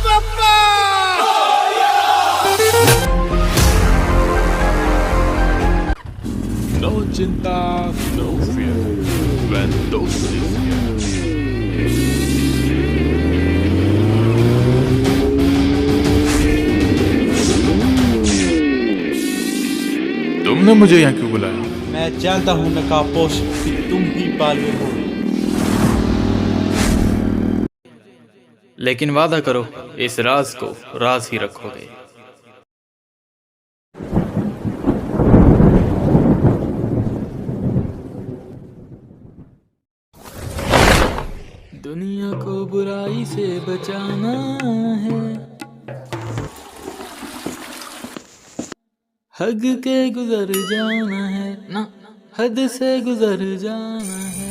Bappa! No chinta, no fear. When those is तुमने मुझे यहाँ क्यों बुलाया? मैं जानता हूँ नकाबपोश कि तुम ही बालवीर हो। लेकिन वादा करो इस राज को राज ही रखोगे। दुनिया को बुराई से बचाना है, हद के गुजर जाना है ना, हद से गुजर जाना है।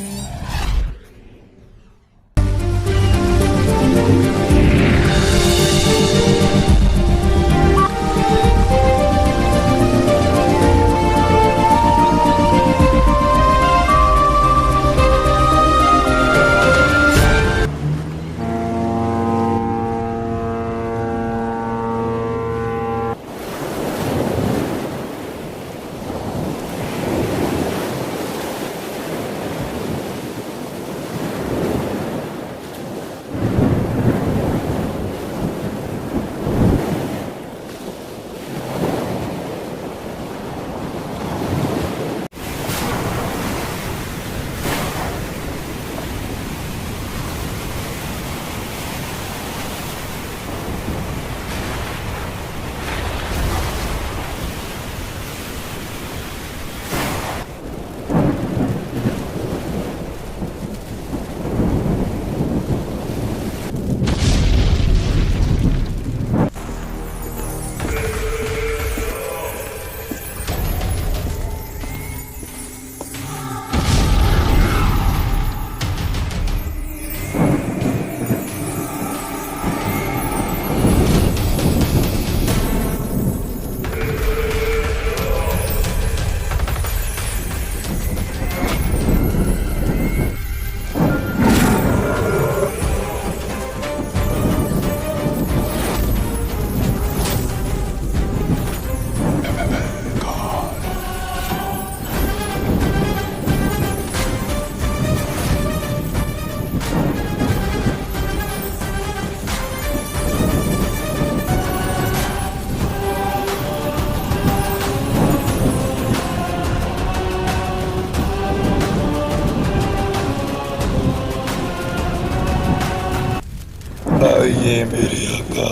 ये मेरे आका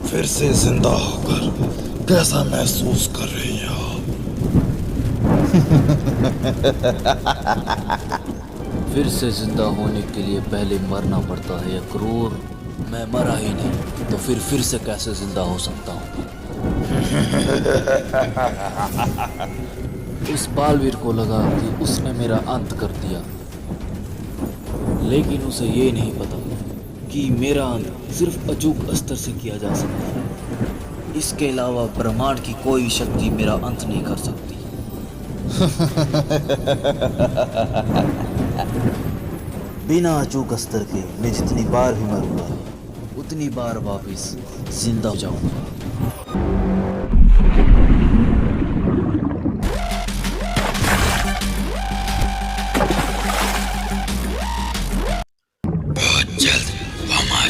फिर से जिंदा होकर कैसा महसूस कर रही हो? फिर से जिंदा होने के लिए पहले मरना पड़ता है या क्रूर। मैं मरा ही नहीं तो फिर से कैसे जिंदा हो सकता हूँ? इस बालवीर को लगा कि उसने मेरा अंत कर दिया, लेकिन उसे ये नहीं पता कि मेरा अंत सिर्फ अचूक अस्तर से किया जा सकता है। इसके अलावा ब्रह्मांड की कोई शक्ति मेरा अंत नहीं कर सकती। बिना अचूक अस्तर के मैं जितनी बार भी मरूंगा उतनी बार वापस जिंदा हो जाऊंगा।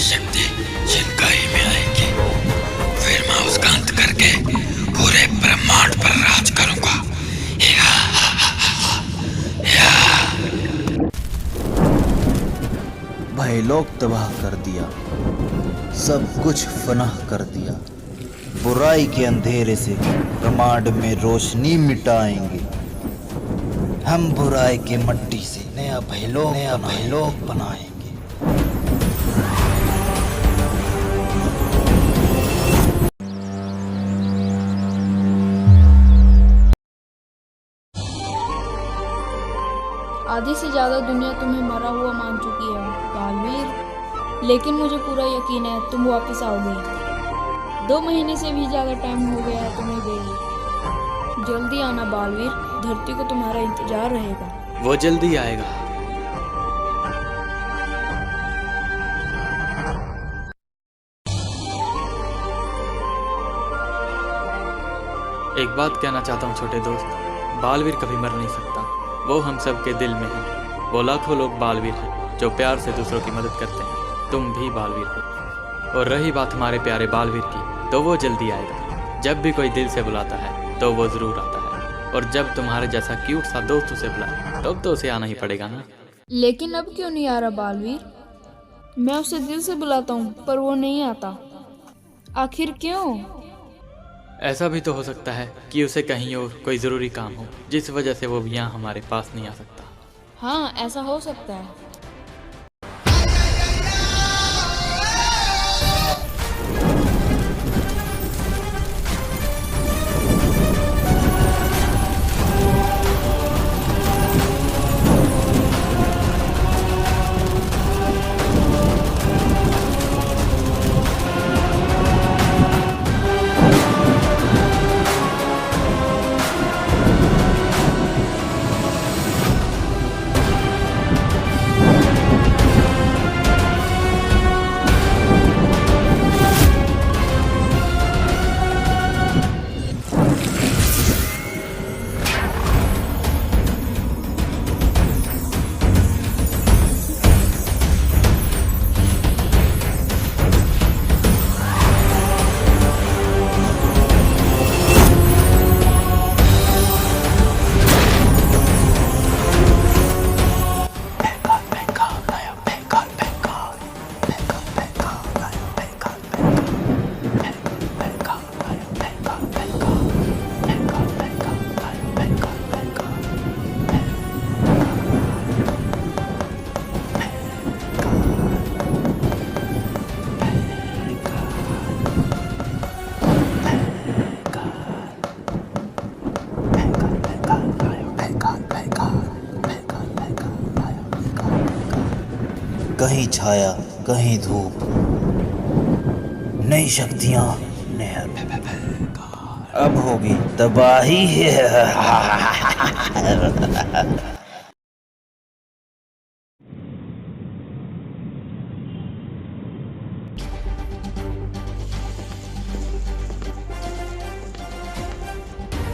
शक्ति शिनकाई में आएगी, फिर मैं उसका अंत करके पूरे ब्रह्मांड पर राज करूंगा। भाई लोग तबाह कर दिया, सब कुछ फनाह कर दिया। बुराई के अंधेरे से ब्रह्मांड में रोशनी मिटाएंगे। हम बुराई के मट्टी से नया भयलोक बनाएंगे। आधी से ज़्यादा दुनिया तुम्हें मरा हुआ मान चुकी है बालवीर, लेकिन मुझे पूरा यकीन है तुम वापस आओगे। 2 महीने से भी ज़्यादा टाइम हो गया है तुम्हें गए। जल्दी आना बालवीर, धरती को तुम्हारा इंतजार रहेगा। वो जल्दी आएगा। एक बात कहना चाहता हूँ छोटे दोस्त, बालवीर कभी मर नहीं सकता, वो हम सब के दिल में है। वो लाखों लोग बालवीर हैं जो प्यार से दूसरों की मदद करते हैं, तुम भी बालवीर हो। और रही बात हमारे प्यारे बालवीर की, तो वो जल्दी आएगा। जब भी कोई दिल से बुलाता है तो वो ज़रूर आता है, और जब तुम्हारे जैसा क्यूट सा दोस्त उसे बुलाए तब तो उसे आना ही पड़ेगा ना। लेकिन अब क्यों नहीं आ रहा बालवीर? मैं उसे दिल से बुलाता हूँ पर वो नहीं आता, आखिर क्यों? ऐसा भी तो हो सकता है कि उसे कहीं और कोई ज़रूरी काम हो, जिस वजह से वो यहाँ हमारे पास नहीं आ सकता। हाँ, ऐसा हो सकता है। कहीं छाया कहीं धूप, नई शक्तियां नया अब होगी तबाही है।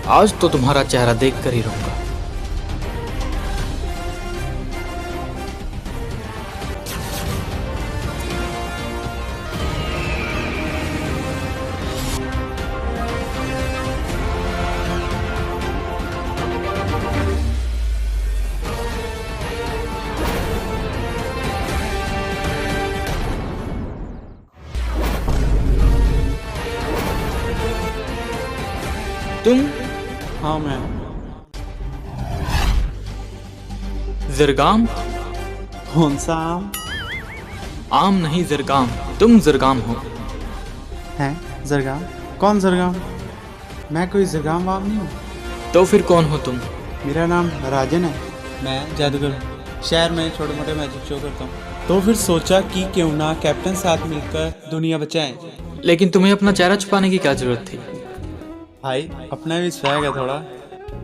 आज तो तुम्हारा चेहरा देख कर ही रहूंगा। तुम? हाँ मैं। ज़रगाम? कौन सा आम? आम नहीं ज़रगाम, तुम ज़रगाम हो। हैं? जरगाम? कौन जरगाम? मैं कोई जरगाम वाम नहीं हूँ। तो फिर कौन हो तुम? मेरा नाम राजन है, मैं जादूगर हूँ। शहर में छोटे मोटे मैजिक शो करता हूँ। तो फिर सोचा कि क्यों ना कैप्टन साथ मिलकर दुनिया बचाएं। लेकिन तुम्हें अपना चेहरा छुपाने की क्या जरूरत थी? भाई अपना भी स्वैग है,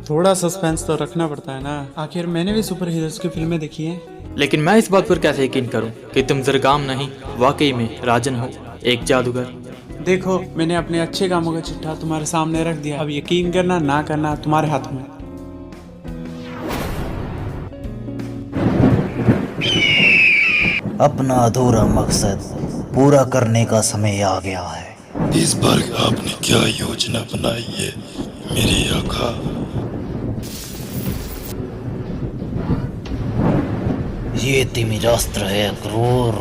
थोड़ा सस्पेंस तो रखना पड़ता है ना, आखिर मैंने भी सुपर हीरोज की फिल्में देखी हैं। लेकिन मैं इस बात पर कैसे यकीन करूं कि तुम ज़रगाम नहीं वाकई में राजन हो, एक जादूगर। देखो मैंने अपने अच्छे कामों का चिट्ठा तुम्हारे सामने रख दिया, अब यकीन करना ना करना तुम्हारे हाथ में। अपना अधूरा मकसद पूरा करने का समय आ गया है। इस बार आपने क्या योजना बनाई है मेरी आका? ये तिमिरास्त्र है क्रूर,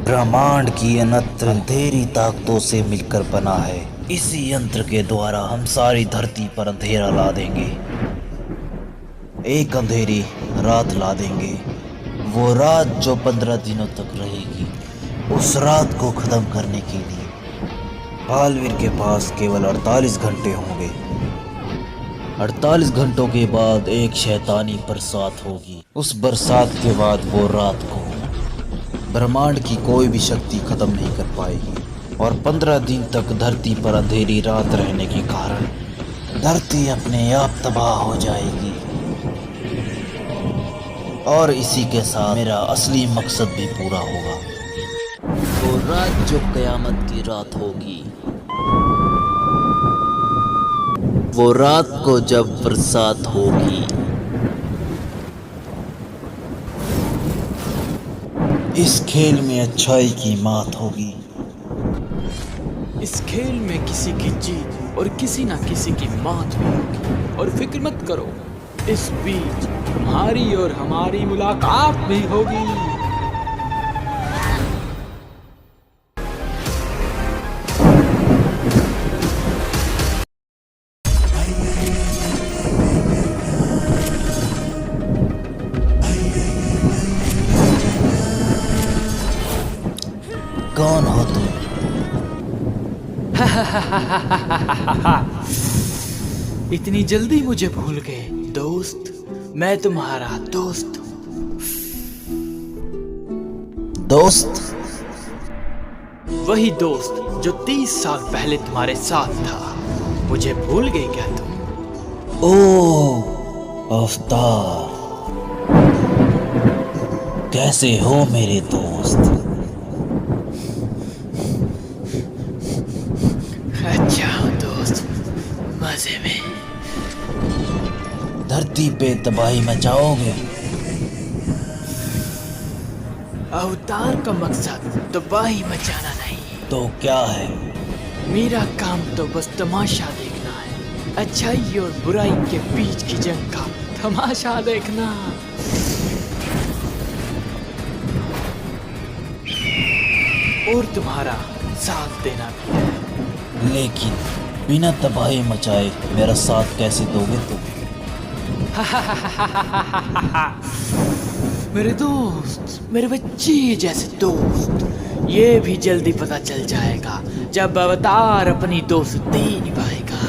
ब्रह्मांड की अनंत अंधेरी ताकतों से मिलकर बना है। इसी यंत्र के द्वारा हम सारी धरती पर अंधेरा ला देंगे, एक अंधेरी रात ला देंगे। वो रात जो 15 दिनों तक रहेगी, उस रात को खत्म करने के लिए बालवीर के पास केवल 48 घंटे होंगे। 48 घंटों के बाद एक शैतानी बरसात होगी। उस बरसात के बाद वो रात को ब्रह्मांड की कोई भी शक्ति खत्म नहीं कर पाएगी, और 15 दिन तक धरती पर अंधेरी रात रहने के कारण धरती अपने आप तबाह हो जाएगी। और इसी के साथ मेरा असली मकसद भी पूरा होगा। वो रात जो कयामत की रात होगी। वो रात को जब बरसात होगी। इस खेल में अच्छाई की मात होगी। इस खेल में किसी की जीत और किसी ना किसी की मौत भी होगी। और फिक्र मत करो, इस बीच तुम्हारी और हमारी मुलाकात भी होगी। कौन हो तुम? इतनी जल्दी मुझे भूल गए दोस्त? मैं तुम्हारा दोस्त हूँ। दोस्त? वही दोस्त जो 30 साल पहले तुम्हारे साथ था। मुझे भूल गए क्या तुम? ओ अफ्तार, कैसे हो मेरे दोस्त? अच्छा दोस्त, मजे में। धरती पे तबाही मचाओगे? अवतार का मकसद तबाही मचाना नहीं, तो क्या है? मेरा काम तो बस तमाशा देखना है। अच्छाई और बुराई के बीच की जंग का तमाशा देखना। और तुम्हारा साथ देना भी है। लेकिन बिना तबाही मचाए मेरा साथ कैसे दोगे तुम? मेरे दोस्त, मेरे बच्चे जैसे दोस्त, ये भी जल्दी पता चल जाएगा जब अवतार अपनी दोस्ती निभाएगा।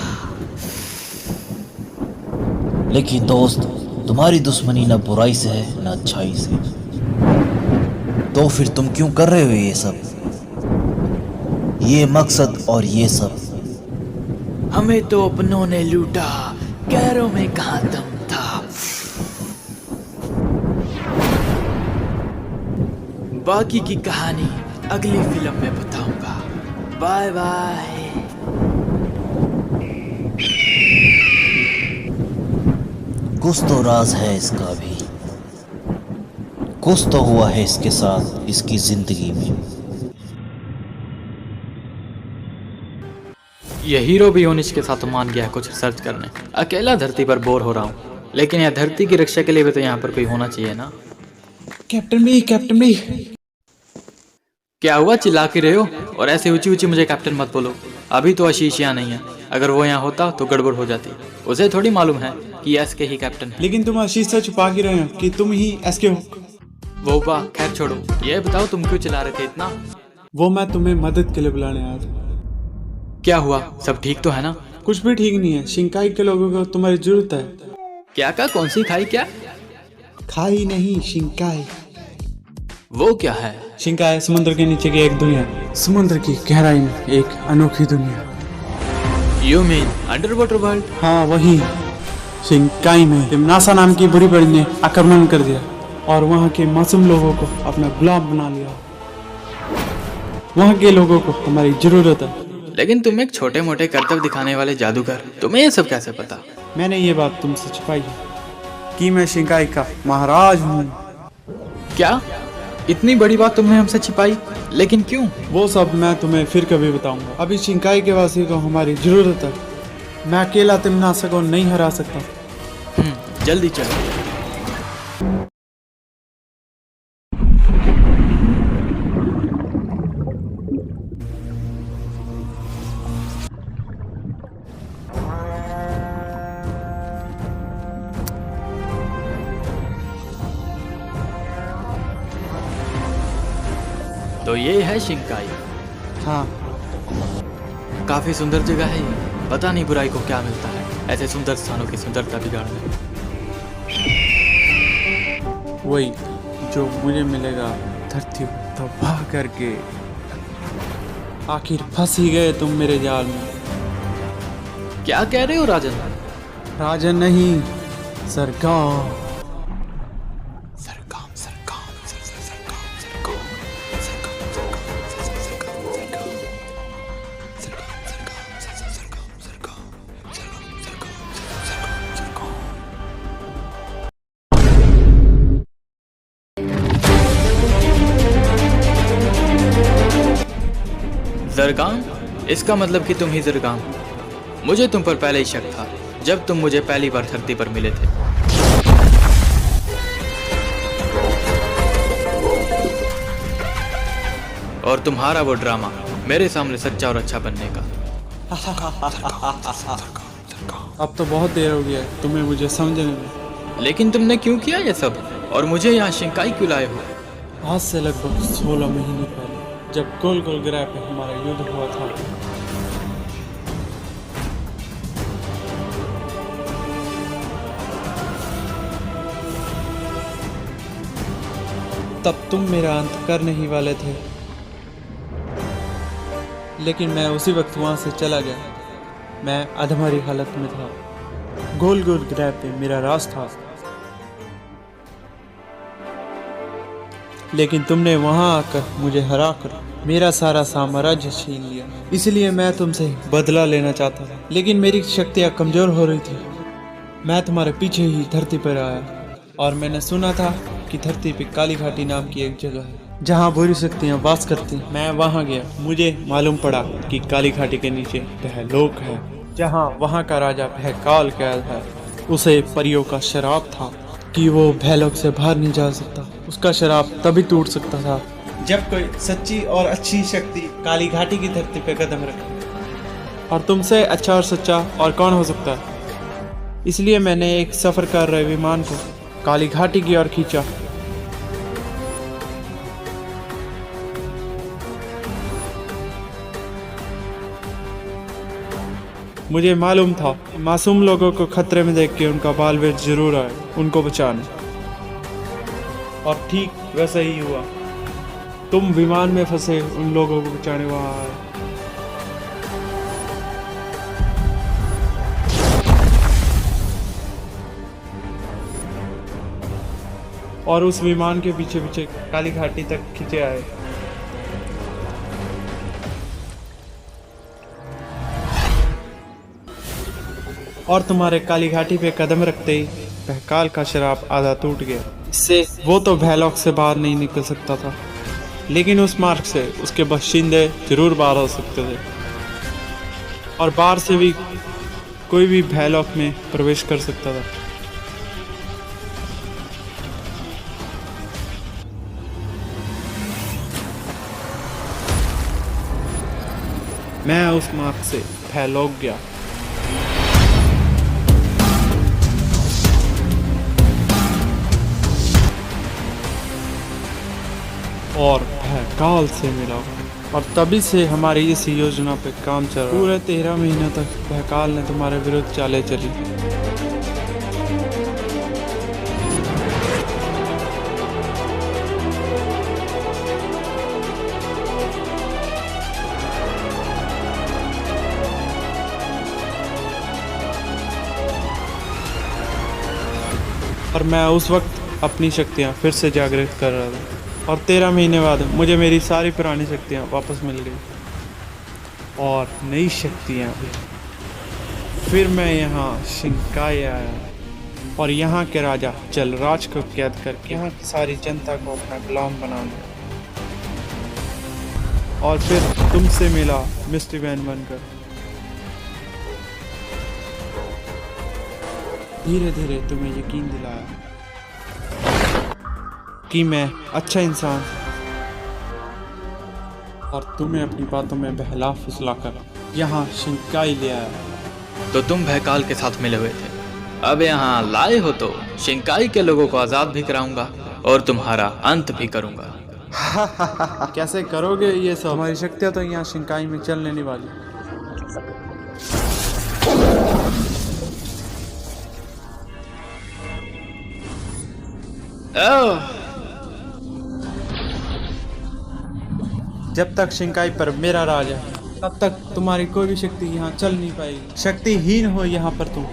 लेकिन दोस्त, तुम्हारी दुश्मनी न बुराई से है न अच्छाई से, तो फिर तुम क्यों कर रहे हो ये सब? ये मकसद और ये सब? हमें तो अपनों ने लूटा, गैरों में कहाँ दम था। बाकी की कहानी अगली फिल्म में बताऊंगा। Bye bye. कुछ तो राज है इसका भी, कुछ तो हुआ है इसके साथ इसकी जिंदगी में। ये हीरो भी यूनिश के साथ मान गया है कुछ रिसर्च करने। अकेला धरती पर बोर हो रहा हूँ, लेकिन यह धरती की रक्षा के लिए भी तो यहाँ पर कोई होना चाहिए ना। कैप्टन भी, कैप्टन भी। क्या हुआ, चिल्ला के रहे हो? और ऐसे ऊंची ऊंची मुझे कैप्टन मत बोलो। अभी तो आशीष यहाँ नहीं है, अगर वो यहाँ होता तो गड़बड़ हो जाती। उसे थोड़ी मालूम है कि एस के ही कैप्टन है। लेकिन तुम आशीष से छुपा के रहे हो कि तुम ही एसके हो। वो बा खैर छोड़ो, ये बताओ तुम क्यों चिल्ला रहे थे इतना? वो मैं तुम्हें मदद के लिए बुलाने आया था। क्या हुआ, सब ठीक तो है ना? कुछ भी ठीक नहीं है, शिंकाई के लोगों को तुम्हारी जरूरत है। क्या का, कौन सी खाई? क्या खाई नहीं, शिंकाई। वो क्या है? शिंकाई समुद्र के नीचे की एक दुनिया, समुद्र की गहराई में एक अनोखी दुनिया। You mean under water world? हाँ वही। शिंकाई में तिमनासा नाम की बुरी परी ने आक्रमण कर दिया और वहाँ के मासूम लोगों को अपना गुलाम बना लिया। वहाँ के लोगों को हमारी जरूरत है। लेकिन तुम एक छोटे मोटे कर्तव्य दिखाने वाले जादूगर, तुम्हें ये सब कैसे पता? मैंने ये बात तुमसे छुपाई है कि मैं शिंकाई का महाराज हूँ। क्या इतनी बड़ी बात तुमने हमसे छिपाई, लेकिन क्यों? वो सब मैं तुम्हें फिर कभी बताऊंगा। अभी शिंकाई के वासी को हमारी जरूरत है। मैं अकेला तिमनासा को नहीं हरा सकता। जल्दी चलो। तो ये है शिंकाई। हाँ, काफी सुंदर जगह है ये। पता नहीं बुराई को क्या मिलता है ऐसे सुंदर स्थानों की सुंदरता बिगाड़ने। वही जो मुझे मिलेगा धरती को तबाह करके। आखिर फंस ही गए तुम मेरे जाल में। क्या कह रहे हो राजन? राजन नहीं, सरकार। जरगाम? इसका मतलब कि तुम ही जरगाम। मुझे तुम पर पहले ही शक था जब तुम मुझे पहली बार धरती पर मिले थे। और तुम्हारा वो ड्रामा मेरे सामने सच्चा और अच्छा बनने का। अब तो बहुत देर हो गया है तुम्हें मुझे समझने में। लेकिन तुमने क्यों किया ये सब और मुझे यहाँ शिंकाई क्यों लाए हो? आज से लगभग 16 महीने पहले जब गोल गोल ग्रह पे हमारा युद्ध हुआ था, तब तुम मेरा अंत करने ही वाले थे, लेकिन मैं उसी वक्त वहां से चला गया। मैं अधमरी हालत में था। गोल गोल ग्रह पे मेरा राज था, लेकिन तुमने वहां आकर मुझे हराकर मेरा सारा साम्राज्य छीन लिया। इसलिए मैं तुमसे बदला लेना चाहता था, लेकिन मेरी शक्तियां कमजोर हो रही थी। मैं तुम्हारे पीछे ही धरती पर आया और मैंने सुना था कि धरती पे काली घाटी नाम की एक जगह है जहाँ बुरी शक्तियाँ वास करती हैं। मैं वहाँ गया। मुझे मालूम पड़ा कि काली घाटी के नीचे भयलोक है, जहाँ वहाँ का राजा भयकाल कैद है। उसे परियों का शराप था कि वो भयलोक से बाहर नहीं जा सकता। उसका शराप तभी टूट सकता था जब कोई सच्ची और अच्छी शक्ति काली घाटी की धरती पे कदम रखे। और तुमसे अच्छा और सच्चा और कौन हो सकता है? इसलिए मैंने एक सफर कर रहे विमान को काली घाटी की ओर खींचा। मुझे मालूम था मासूम लोगों को खतरे में देख के उनका बालवीर जरूर आए उनको बचाने, और ठीक वैसा ही हुआ। तुम विमान में फंसे उन लोगों को बचाने वहां आए। और उस विमान के पीछे पीछे काली घाटी तक खींचे आए। और तुम्हारे काली घाटी पे कदम रखते ही भयकाल का शराब आधा टूट गया। इससे वो तो भयलोक से बाहर नहीं निकल सकता था, लेकिन उस मार्ग से उसके बाशिंदे जरूर बाहर हो सकते थे, और बाहर से भी कोई भी भयलोक में प्रवेश कर सकता था। मैं उस मार्ग से भयलोक गया। और भयकाल से मिला, और तभी से हमारी इस योजना पे काम चल रहा। पूरे 13 महीनों तक भयकाल ने तुम्हारे विरुद्ध चालें चली। और मैं उस वक्त अपनी शक्तियाँ फिर से जागृत कर रहा था, और 13 महीने बाद मुझे मेरी सारी पुरानी शक्तियाँ वापस मिल गई, और नई शक्तियाँ भी। फिर मैं यहाँ शिंकाई आया, और यहाँ के राजा जलराज को कैद करके यहाँ की सारी जनता को अपना गुलाम बना लिया। और फिर तुमसे मिला मिस्ट्री मैन बनकर। धीरे धीरे तुम्हें यकीन दिलाया कि मैं अच्छा इंसान, और तुम्हें अपनी बातों में बहला फुसला कर यहाँ शिंकाई ले आया। तो तुम भयकाल के साथ मिले हुए थे, अब यहाँ लाए हो तो शिंकाई के लोगों को आजाद भी कराऊंगा और तुम्हारा अंत भी करूंगा। कैसे करोगे ये सब? हमारी शक्तियाँ तो यहाँ शिंकाई में चलने नहीं वाली। जब तक शिंकाई पर मेरा राज है, तब तक तुम्हारी कोई भी शक्ति यहाँ चल नहीं पाएगी। शक्तिहीन हो यहाँ पर तुम।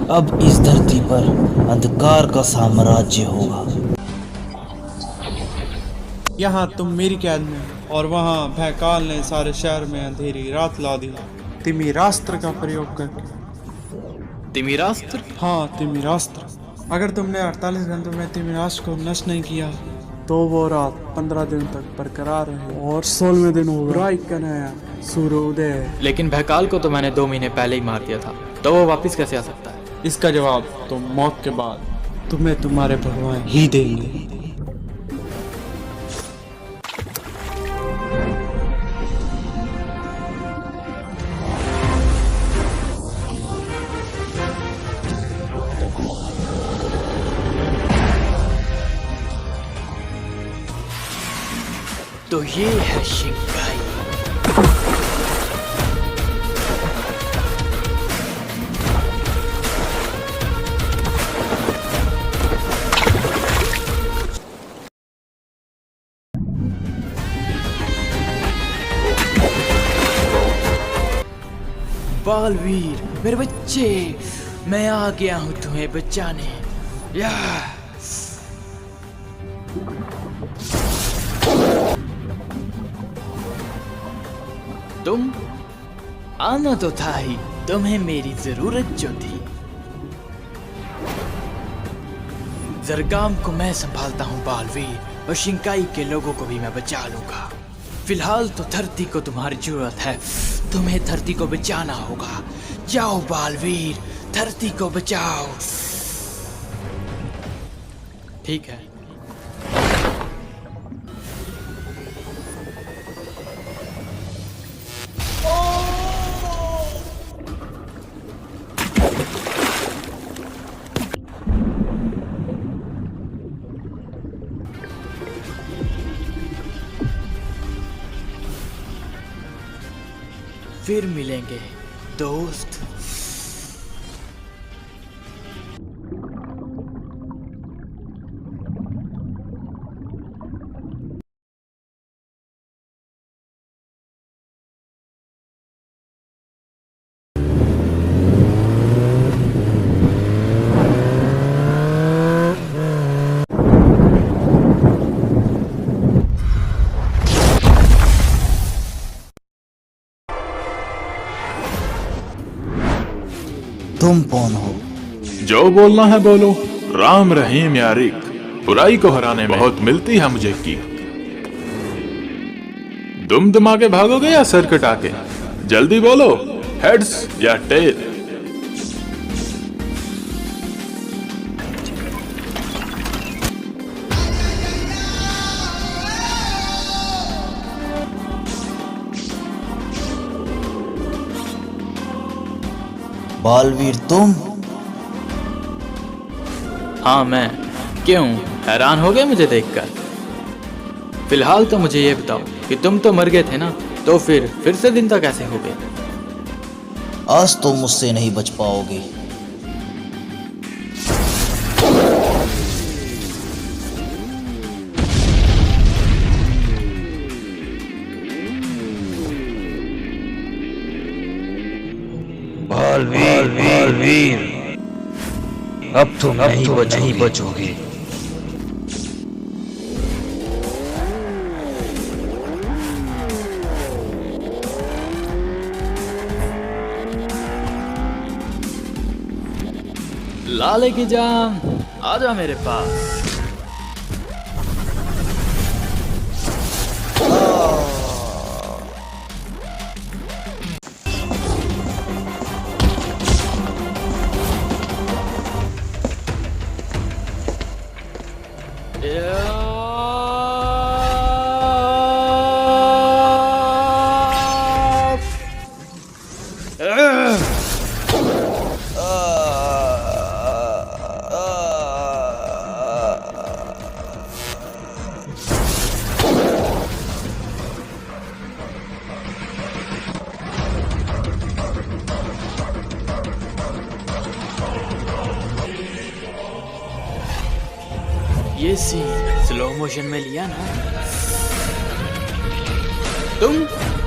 अब इस धरती पर अंधकार का साम्राज्य होगा। यहाँ तुम मेरी कैद में हो और वहाँ भयकाल ने सारे शहर में अंधेरी रात ला दी तिमिरास्त्र का प्रयोग करके। तिमिरास्त्र? हाँ, तिमिरास्त्र। अगर तुमने 48 घंटों में तिमिरास्त्र को नष्ट नहीं किया तो वो रात 15 दिन तक बरकरार रहे और 16वें दिन होगा बुराई का नया सूर्योदय। लेकिन भयकाल को तो मैंने 2 महीने पहले ही मार दिया था, तो वो वापस कैसे आ सकता है? इसका जवाब तो मौत के बाद तुम्हें तुम्हारे भगवान ही देंगे। तो ये है शिंगाई। बालवीर, मेरे बच्चे, मैं आ गया हूं तुम्हें बचाने। या तुम आना तो था ही, तुम्हें मेरी जरूरत जो थी। जरगाम को मैं संभालता हूँ बालवीर, और शिंकाई के लोगों को भी मैं बचा लूंगा। फिलहाल तो धरती को तुम्हारी जरूरत है, तुम्हें धरती को बचाना होगा। जाओ बालवीर, धरती को बचाओ। ठीक है। फिर मिलेंगे दोस्त। तुम कौन हो? जो बोलना है बोलो। राम रहीम यारिक, बुराई को हराने में बहुत मिलती है मुझे की। दुम दुमा के भागोगे या सर कटा के? जल्दी बोलो, हेड्स या टेल? बालवीर तुम? हाँ मैं। क्यों, हैरान हो गए मुझे देखकर? फिलहाल तो मुझे ये बताओ कि तुम तो मर गए थे ना, तो फिर से जिंदा कैसे हो गए? आज तो मुझसे नहीं बच पाओगे। बालवीर, अब तुम नहीं बचोगे। लाले की जान, आजा मेरे पास। ये सीन स्लो मोशन में लिया ना?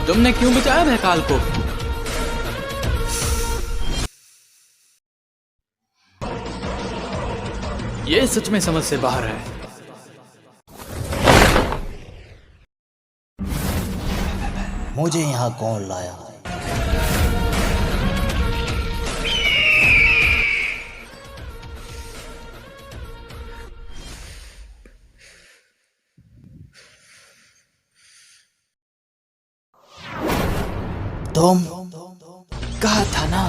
तुमने क्यों बचाया भयकाल को? ये सच में समझ से बाहर है। मुझे यहाँ कौन लाया? तुम कहा था ना,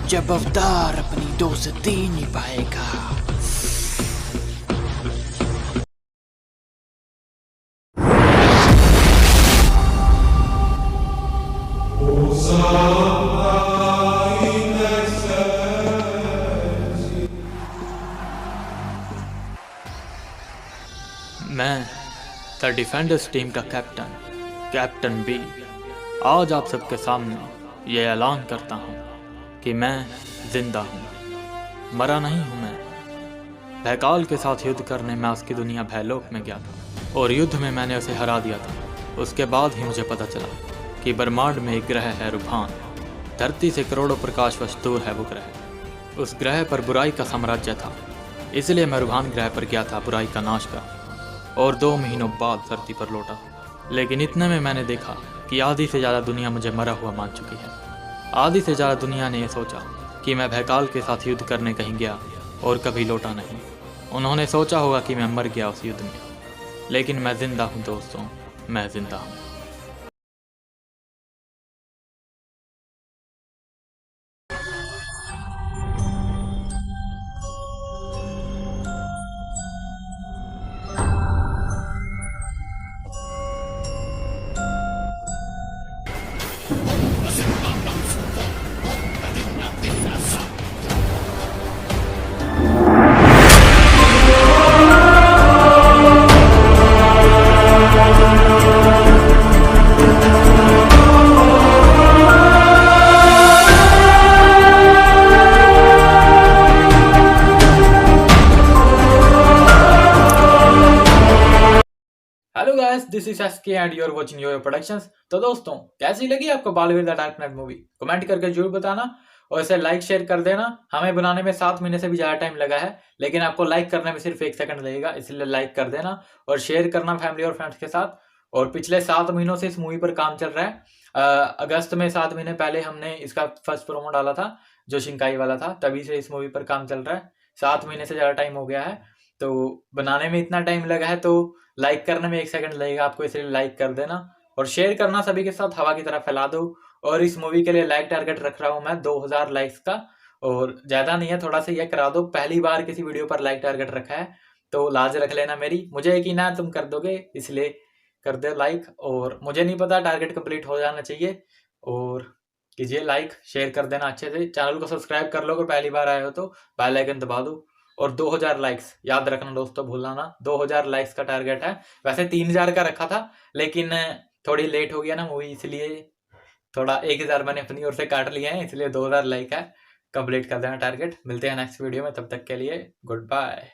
जब अवतार अपनी दोस्ती निभाएगा। मैं द डिफेंडर्स टीम का कैप्टन बी आज आप सबके सामने ये ऐलान करता हूँ कि मैं जिंदा हूँ, मरा नहीं हूँ। मैं भयकाल के साथ युद्ध करने मैं उसकी दुनिया भयलोक में गया था और युद्ध में मैंने उसे हरा दिया था। उसके बाद ही मुझे पता चला कि ब्रह्मांड में एक ग्रह है रुभान, धरती से करोड़ों प्रकाश वर्ष दूर है वो ग्रह। उस ग्रह पर बुराई का साम्राज्य था, इसलिए मैं रुभान ग्रह पर गया था बुराई का नाश कर, और 2 महीनों बाद धरती पर लौटा। लेकिन इतने में मैंने देखा कि आधी से ज़्यादा दुनिया मुझे मरा हुआ मान चुकी है। आधी से ज़्यादा दुनिया ने यह सोचा कि मैं भयकाल के साथ युद्ध करने कहीं गया और कभी लौटा नहीं। उन्होंने सोचा होगा कि मैं मर गया उस युद्ध में, लेकिन मैं जिंदा हूँ दोस्तों, मैं जिंदा हूँ। Hello guys, this is SK and you are watching YoYo Productions. तो दोस्तों, कैसी लगी आपको Baalveer the dark knight movie? Comment करके जरूर बताना और इसे लाइक शेयर कर देना। हमें बनाने में 7 महीने से भी ज्यादा टाइम लगा है, लेकिन आपको लाइक करने में सिर्फ 1 सेकंड लगेगा, इसलिए लाइक कर देना और शेयर करना फैमिली और फ्रेंड्स के साथ। और पिछले 7 महीनों से इस मूवी पर काम चल रहा है। अगस्त में 7 महीने पहले हमने इसका फर्स्ट प्रोमो डाला था जो शिंकाई वाला था, तभी से इस मूवी पर काम चल रहा है। 7 महीने से ज्यादा टाइम हो गया है, तो बनाने में इतना टाइम लगा है, तो लाइक करने में 1 सेकंड लगेगा आपको, इसलिए लाइक कर देना और शेयर करना सभी के साथ हवा की तरह फैला दो। और इस मूवी के लिए लाइक टारगेट रख रहा हूँ मैं 2000 लाइक्स का, और ज्यादा नहीं है, थोड़ा सा ये करा दो। पहली बार किसी वीडियो पर लाइक टारगेट रखा है, तो लाज रख लेना मेरी। मुझे यकीन है तुम कर दोगे, इसलिए कर दे लाइक। और मुझे नहीं पता, टारगेट कंप्लीट हो जाना चाहिए। और कीजिए लाइक, शेयर कर देना अच्छे से। चैनल को सब्सक्राइब कर लो अगर पहली बार आए हो तो, बेल आइकन दबा दो। और 2000 लाइक्स याद रखना दोस्तों, भूलना ना, 2000 लाइक्स का टारगेट है। वैसे 3000 का रखा था, लेकिन थोड़ी लेट हो गया ना मूवी, इसलिए थोड़ा 1000 मैंने अपनी ओर से काट लिया है, इसलिए 2000 लाइक है। कंप्लीट कर देना टारगेट। मिलते हैं नेक्स्ट वीडियो में, तब तक के लिए गुड बाय।